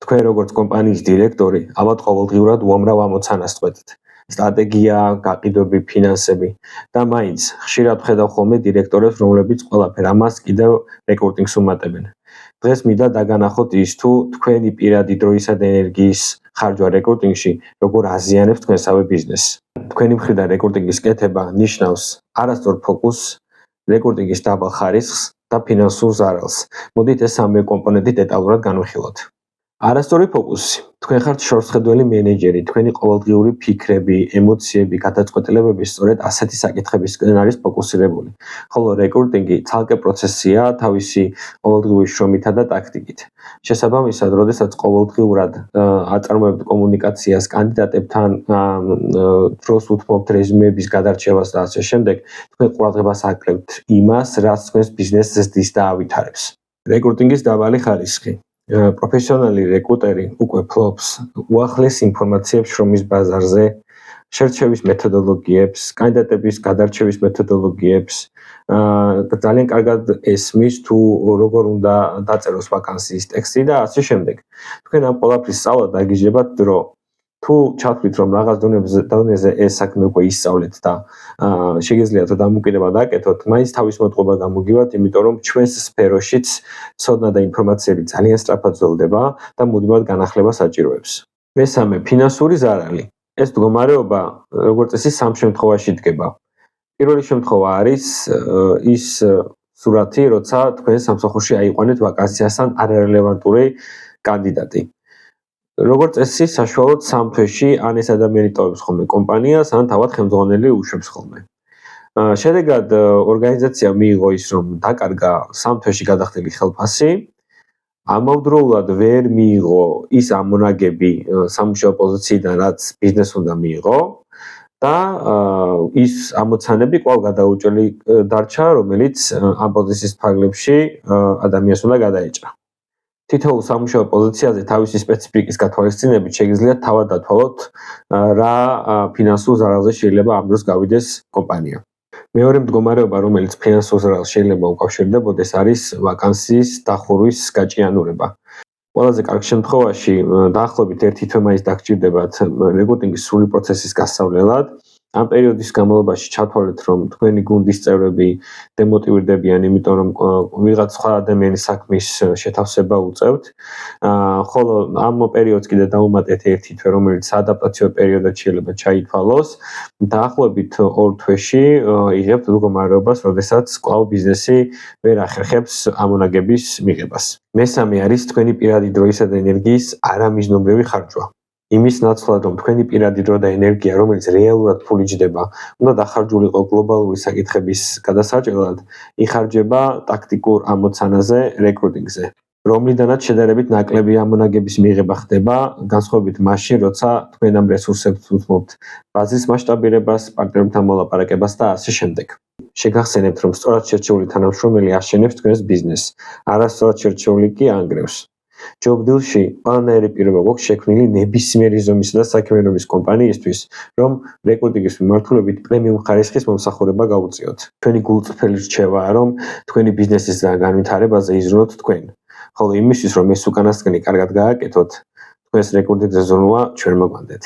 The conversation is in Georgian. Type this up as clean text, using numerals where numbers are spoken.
თქვენ როგორც კომპანიის დირექტორი, ალბათ ყოველდღიურად უამრავ ამოცანას წყვეტთ. სტრატეგია, გაყიდვები, ფინანსები და მაინც ხშირად ვხედავ ხოლმე დირექტორებს, რომლებიც ყველაფერ ამას კიდევ რეკრუტინგს უმატებენ. დღეს მინდა დაგანახოთ ის თუ თქვენი პირადი დროისა და ენერგიის ხარჯვა რეკრუტინგში როგორ აზიანებს თქვენსავე ბიზნესს. თქვენი მხრიდან რეკრუტინგის კეთება ნიშნავს არასწორ ფოკუსს, რეკრუტინგის დაბალ ხარისხს და ფინანსურ ზარალს. მოდით ეს სამი კომპონენტი დეტალურად განვიხილოთ. არასწორი ფოკუსი. თქვენ ხართ შორსხედველი მენეჯერი, თქვენი ყოველდღიური ფიქრები, ემოციები, გადაწყვეტილებები სწორედ ასეთი საკითხებისკენ არის ფოკუსირებული. ხოლო რეკრუტინგი ცალკე პროცესია თავისი ყოველდღიური შრომითა და ტაქტიკით. შესაბამისად, როდესაც ყოველდღიურად აწარმოებთ კომუნიკაციას კანდიდატებთან, დროს უთმობთ რეზუმეების გადარჩევას და ასე შემდეგ, თქვენ ყურადღებას აკლებთ იმას, რაც თქვენს ბიზნესს ზრდის და ავითარებს. რეკრუტინგის დაბალი ხარისხი. პროფესიონალი რეკრუტერი უკვე ფლობს უახლეს ინფორმაციებს შრომის ბაზარზე, შერჩევის მეთოდოლოგიებს, კანდიდატების გადარჩევის მეთოდოლოგიებს, ძალიან კარგად ესმის თუ როგორ უნდა დაწეროს ვაკანსიის ტექსტი და ასე შემდეგ. თქვენ ამ ყველაფრის სწავლა დაგიჟდებათ დრო. თუ ჩათვლით, რომ რაღაც დონეზე ეს საქმე უკვე ისწავლეთ და შეგიძლიათ დამოკიდება დაკეთოთ, მაინც თავის მოტყობა გამოგივათ, იმიტომ რომ ჩვენს სფეროშიც ცოდნა და ინფორმაციები ძალიან სწრაფად ძლდება და მუდმივად განახლება საჭიროებს. მესამე, ფინანსური ზარალი. ეს მდგომარეობა, როგორც წესი, სამ შემთხვევაში დგება. პირველი შემთხვევა არის ის სურათი, როცა თქვენ სამსახურში აიყვანეთ ვაკანსიასთან არარელევანტური კანდიდატი. როგორც წესი, საშუალოდ 3 თვეში ან ეს ადამიანი ტოვებს ხოლმე კომპანიას, ან თავად ხელმძღვანელი უშვებს ხოლმე. შედეგად ორგანიზაცია მიიღო ის, რომ დაკარგა 3 თვეში გადახდილი ხელფასი, ამავდროულად ვერ მიიღო ის ამონაგები სამუშაო პოზიციიდან, რაც ბიზნესს უნდა მიიღო და ის ამოცანები კვლავ გადაუჭრელი დარჩა, რომელიც ამ პოზიციის ფარგლებში ადამიანს უნდა გადაეჭრა. თითოეულ სამუშაო პოზიციაზე თავისი სპეციფიკის გათვალისწინებით შეგიძლიათ თავად დათვალოთ რა ფინანსურ ზარალზე შეიძლება ამ დროს გავიდეს კომპანია. მეორე მდგომარეობა, რომელიც ფინანსურ ზარალს შეიძლება უკავშირდებოდეს, არის ვაკანსიის დახურვის გაჭიანურება. ყველაზე კარგ შემთხვევაში დაახლოებით 1 თვე მაინც დაგჭირდებათ რეკრუტინგის სრული პროცესის გასწავლელად. ამ პერიოდის განმავლობაში ჩათვალეთ, რომ თქვენი გუნდის წევრები დემოტივირდებიან, იმიტომ რომ ვიღაც სხვა ადამიანის საქმის შეთავსება უწევთ. ხოლო ამ პერიოდს კიდე დაუმატეთ 1 თვე, რომელიც ადაპტაციო პერიოდად შეიძლება ჩაითვალოს. დაახლოებით 2 თვეში იღებთ მდგომარეობას, როდესაც კვლავ ბიზნესი ვერ ახერხებს ამონაგების მიღებას. მესამე არის თქვენი პირადი დროისა და ენერგიის არამიზნობრივი ხარჯვა. იმის ნაცვლად, რომ თქვენი პირადი დრო და ენერგია, რომელიც რეალურად ფულიჯდება, უნდა დახარჯულიყო გლობალური საკითხების გადასაჭრელად, იხარჯება ტაქტიკურ ამოცანაზე, რეკრუტინგზე, რომლიდანაც შედარებით ნაკლები ამონაგების მიღება ხდება, განსხვავებით მაშინ, როცა თქვენ ამ რესურსებს უთმობთ ბაზის მასშტაბირებას, პარტნიორებთან მოლაპარაკებას და ასე შემდეგ. შეგახსენებთ, რომ სწორად შერჩეული თანამშრომელი აშენებს თქვენს ბიზნესს, არასწორად შერჩეული კი ანგრევს. ჯობ დილში ყველანაირი პირობა გვაქვს შექმნილი ნებისმიერი ზომისა და საქმიანობის კომპანიისთვის, რომ რეკრუტინგის მიმართულებით პრემიუმ ხარისხის მომსახურება გაუწიოთ. ჩვენი გულწრფელი რჩევაა, რომ თქვენი ბიზნესის განვითარებაზე იზრუნოთ თქვენ. ხოლო იმისთვის, რომ ეს უკანასკნელი კარგად გააკეთოთ, თქვენს რეკრუტინგზე ზრუნვა ჩვენ მოგვანდეთ.